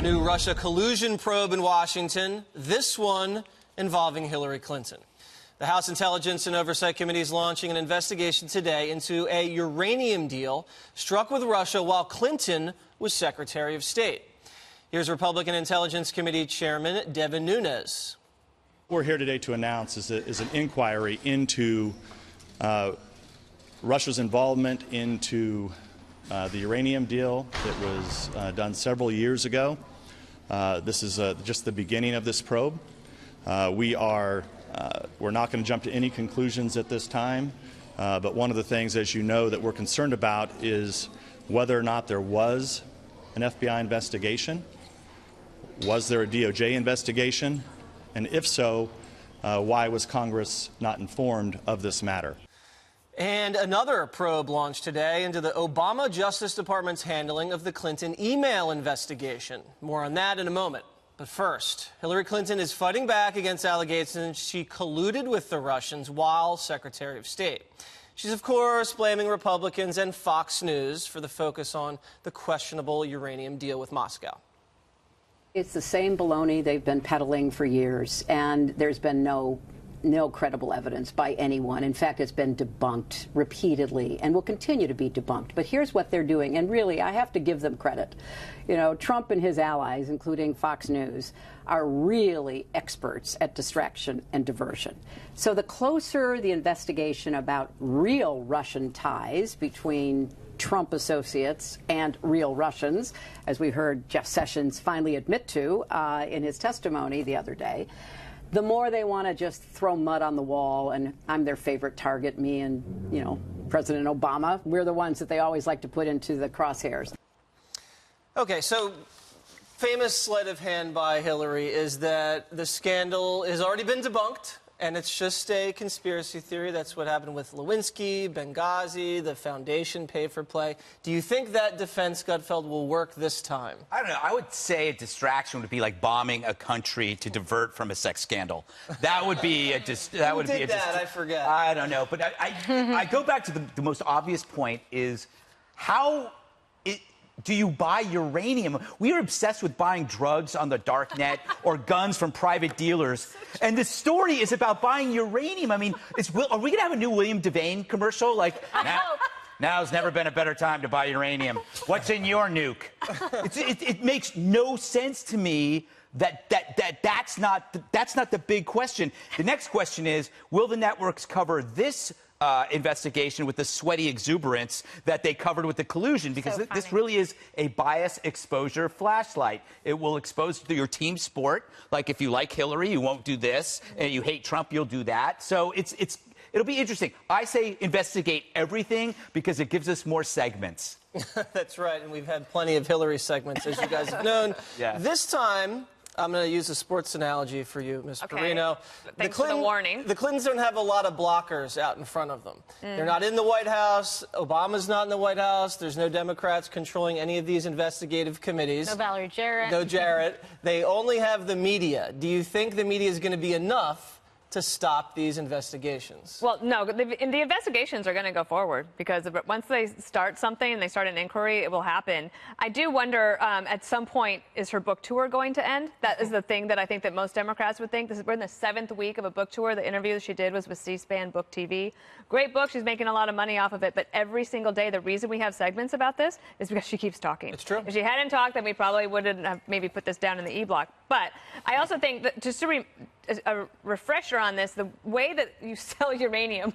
new Russia collusion probe in Washington, this one involving Hillary Clinton. The House Intelligence and Oversight Committee is launching an investigation today into a uranium deal struck with Russia while Clinton was Secretary of State. Here's Republican Intelligence Committee Chairman Devin Nunes. What we're here today to announce is an inquiry into Russia's involvement into the uranium deal that was done several years ago. This is just the beginning of this probe. We're not going to jump to any conclusions at this time, but one of the things, as you know, that we're concerned about is whether or not there was an FBI investigation. Was there a DOJ investigation? And if so, why was Congress not informed of this matter? And another probe launched today into the Obama Justice Department's handling of the Clinton email investigation. More on that in a moment. But first, Hillary Clinton is fighting back against allegations she colluded with the Russians while Secretary of State. She's, of course, blaming Republicans and Fox News for the focus on the questionable uranium deal with Moscow. It's the same baloney they've been peddling for years, and there's been no credible evidence by anyone. In fact, it's been debunked repeatedly and will continue to be debunked. But here's what they're doing, and really, I have to give them credit. You know, Trump and his allies, including Fox News, are really experts at distraction and diversion. So the closer the investigation about real Russian ties between Trump associates and real Russians, as we heard Jeff Sessions finally admit to in his testimony the other day, the more they want to just throw mud on the wall, and I'm their favorite target, me and, you know, President Obama. We're the ones that they always like to put into the crosshairs. Okay, so famous sleight of hand by Hillary is that the scandal has already been debunked, and it's just a conspiracy theory. That's what happened with Lewinsky, Benghazi, the foundation pay-for-play. Do you think that defense, Gutfeld, will work this time? I don't know. I would say a distraction would be like bombing a country to divert from a sex scandal. That would be a I forget. I don't know. But I go back to the most obvious point is how do you buy uranium? We are obsessed with buying drugs on the dark net or guns from private dealers. And the story is about buying uranium. I mean, are we going to have a new William Devane commercial? Like, now's never been a better time to buy uranium. What's in your nuke? It makes no sense to me that's not the big question. The next question is, will the networks cover this investigation with the sweaty exuberance that they covered with the collusion? Because this really is a bias exposure flashlight. It will expose your team sport. Like, if you like Hillary, you won't do this, and you hate Trump, you'll do that. So it'll be interesting. I say investigate everything because it gives us more segments. That's right, and we've had plenty of Hillary segments, as you guys have known. Yeah. This time, I'm going to use a sports analogy for you, Ms. Perino. Thanks for the warning. The Clintons don't have a lot of blockers out in front of them. They're not in the White House. Obama's not in the White House. There's no Democrats controlling any of these investigative committees. No Valerie Jarrett. No Jarrett. They only have the media. Do you think the media is going to be enough to stop these investigations? Well, no, the investigations are going to go forward because once they start something and they start an inquiry, it will happen. I do wonder, at some point, is her book tour going to end? That is the thing that I think that most Democrats would think. We're in the 7th week of a book tour. The interview that she did was with C-SPAN Book TV. Great book. She's making a lot of money off of it. But every single day, the reason we have segments about this is because she keeps talking. It's true. If she hadn't talked, then we probably wouldn't have maybe put this down in the E-block. But I also think that just a refresher on this, the way that you sell uranium,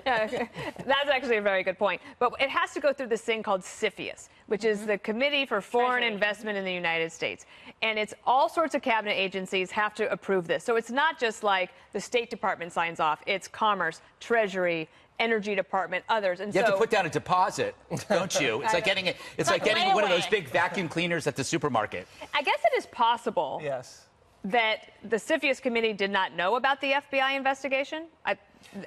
that's actually a very good point. But it has to go through this thing called CFIUS, which is the Committee for Foreign Investment in the United States. And it's all sorts of cabinet agencies have to approve this. So it's not just like the State Department signs off. It's Commerce, Treasury, Energy Department, others. And you have to put down a deposit, don't you? It's like getting one of those big vacuum cleaners at the supermarket. I guess it is possible. Yes. That the CFIUS committee did not know about the FBI investigation.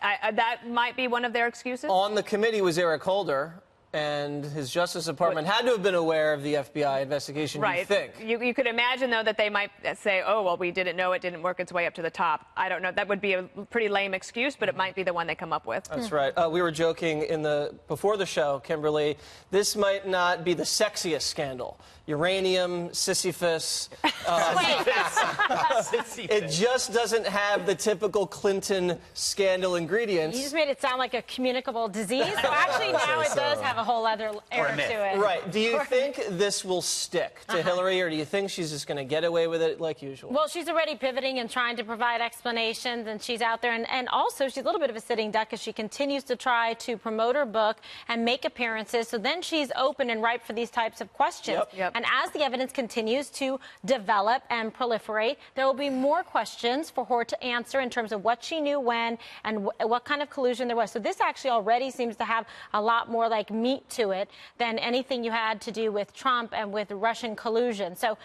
That might be one of their excuses. On the committee was Eric Holder, and his Justice Department had to have been aware of the FBI investigation, right. you think? You could imagine, though, that they might say, oh, well, we didn't know it didn't work its way up to the top. I don't know. That would be a pretty lame excuse, but it might be the one they come up with. That's right. We were joking before the show, Kimberly, this might not be the sexiest scandal. Uranium, Sisyphus. It just doesn't have the typical Clinton scandal ingredients. You just made it sound like a communicable disease. So actually now it does have a whole other air to it. Right. Do you think this will stick to Hillary, or do you think she's just going to get away with it like usual? Well, she's already pivoting and trying to provide explanations, and she's out there. And also, she's a little bit of a sitting duck as she continues to try to promote her book and make appearances. So then she's open and ripe for these types of questions. Yep. And as the evidence continues to develop and proliferate, there will be more questions for her to answer in terms of what she knew when and what kind of collusion there was. So this actually already seems to have a lot more like meat to it than anything you had to do with Trump and with Russian collusion. So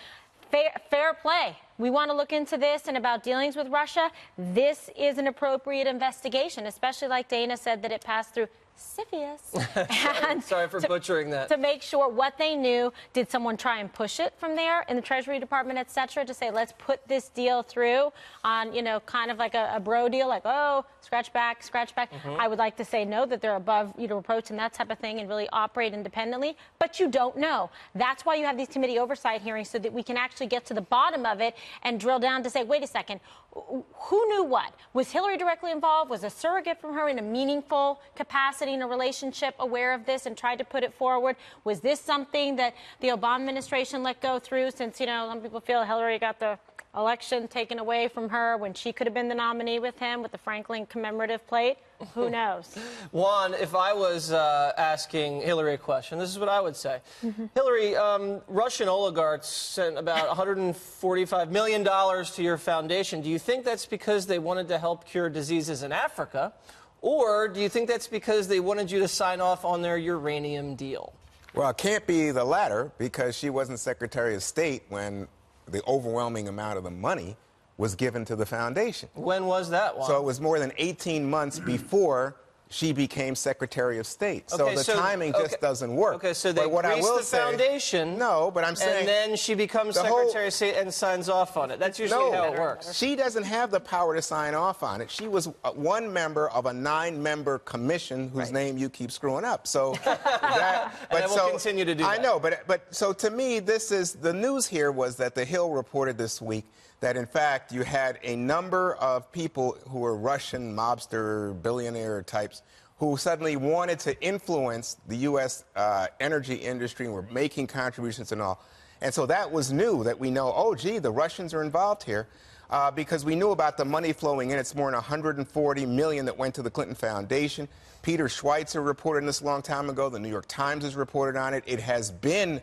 fair play. We want to look into this and about dealings with Russia. This is an appropriate investigation, especially like Dana said that it passed through CFIUS. Sorry for butchering that. To make sure what they knew. Did someone try and push it from there in the Treasury Department, et cetera, to say, let's put this deal through on, you know, kind of like a bro deal, like, oh, scratch back, scratch back. I would like to say no, that they're above, you know, reproach and that type of thing and really operate independently. But you don't know. That's why you have these committee oversight hearings, so that we can actually get to the bottom of it and drill down to say, wait a second, who knew what? Was Hillary directly involved? Was a surrogate from her in a meaningful capacity in a relationship aware of this and tried to put it forward? Was this something that the Obama administration let go through, since, you know, some people feel Hillary got the election taken away from her when she could have been the nominee with him with the Franklin commemorative plate? Who knows? Juan, if I was asking Hillary a question, this is what I would say. Hillary, Russian oligarchs sent about $145 million to your foundation. Do you think that's because they wanted to help cure diseases in Africa? Or do you think that's because they wanted you to sign off on their uranium deal? Well, it can't be the latter, because she wasn't Secretary of State when the overwhelming amount of the money was given to the foundation. When was that, Juan? So it was more than 18 months before she became Secretary of State. Okay, so the timing just doesn't work. Okay, so they what grease the foundation. No, but I'm saying... And then she becomes Secretary of State and signs off on it. That's usually how it works. She doesn't have the power to sign off on it. She was one member of a 9-member commission whose name you keep screwing up. So that... But and we'll continue to do that. I know, but so to me, this is... The news here was that The Hill reported this week that, in fact, you had a number of people who were Russian mobster, billionaire types who suddenly wanted to influence the U.S. Energy industry and were making contributions and all. And so that was new, that we know, oh, gee, the Russians are involved here, because we knew about the money flowing in. It's more than $140 million that went to the Clinton Foundation. Peter Schweitzer reported on this a long time ago. The New York Times has reported on it. It has been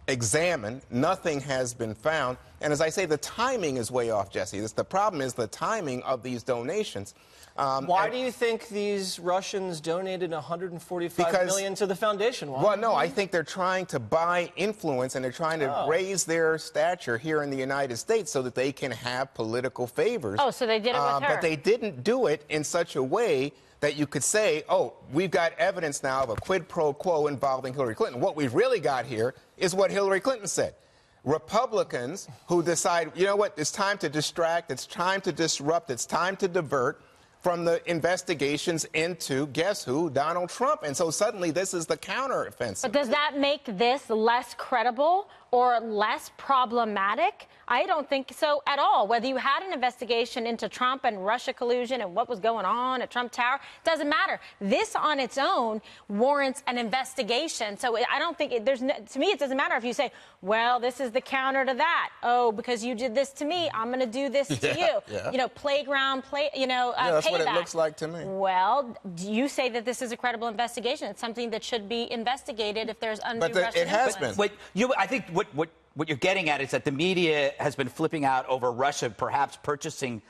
examined. Nothing has been found. And as I say, the timing is way off, Jesse. The problem is the timing of these donations. Why do you think these Russians donated $145 million to the foundation? Why? Well, no, I think they're trying to buy influence, and they're trying to raise their stature here in the United States so that they can have political favors. Oh, so they did it with her. But they didn't do it in such a way that you could say, oh, we've got evidence now of a quid pro quo involving Hillary Clinton. What we've really got here is what Hillary Clinton said. Republicans who decide, you know what, it's time to distract, it's time to disrupt, it's time to divert from the investigations into, guess who, Donald Trump. And so suddenly this is the counteroffensive. But does that make this less credible or less problematic? I don't think so at all. Whether you had an investigation into Trump and Russia collusion and what was going on at Trump Tower, doesn't matter. This on its own warrants an investigation. So I don't think to me, it doesn't matter if you say, well, this is the counter to that. Oh, because you did this to me, I'm going to do this to you. Yeah. You know, playground, that's payback. What it looks like to me. Well, you say that this is a credible investigation. It's something that should be investigated if there's undue Russian it has influence. been. I think what you're getting at is that the media has been flipping out over Russia perhaps purchasing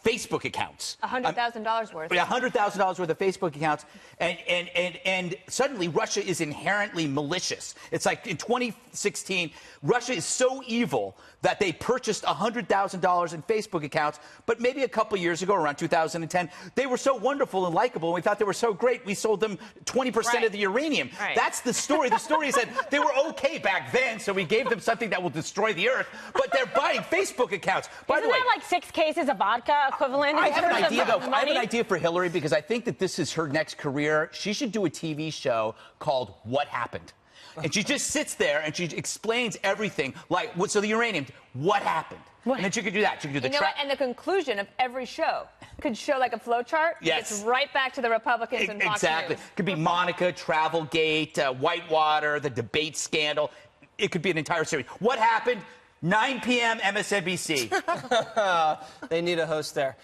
Facebook accounts. $100,000 worth. Yeah, $100,000 worth of Facebook accounts, and suddenly Russia is inherently malicious. It's like in 2016, Russia is so evil that they purchased $100,000 in Facebook accounts, but maybe a couple years ago, around 2010, they were so wonderful and likable, and we thought they were so great, we sold them 20% of the uranium. Right. That's the story. The story is that they were okay back then, so we gave them something that will destroy the earth, but they're buying Facebook accounts. By the way, Isn't that like 6 cases of vodka equivalent? I have an idea, though. Money? I have an idea for Hillary because I think that this is her next career. She should do a TV show called What Happened. And she just sits there and she explains everything. Like, so the uranium, what happened? And then she could do that. She could do the You know what? And the conclusion of every show could show like a flow chart. Yes. It's right back to the Republicans and Fox Exactly. News. Could be Monica, Travelgate, Whitewater, the debate scandal. It could be an entire series. What happened? 9 p.m. MSNBC. They need a host there.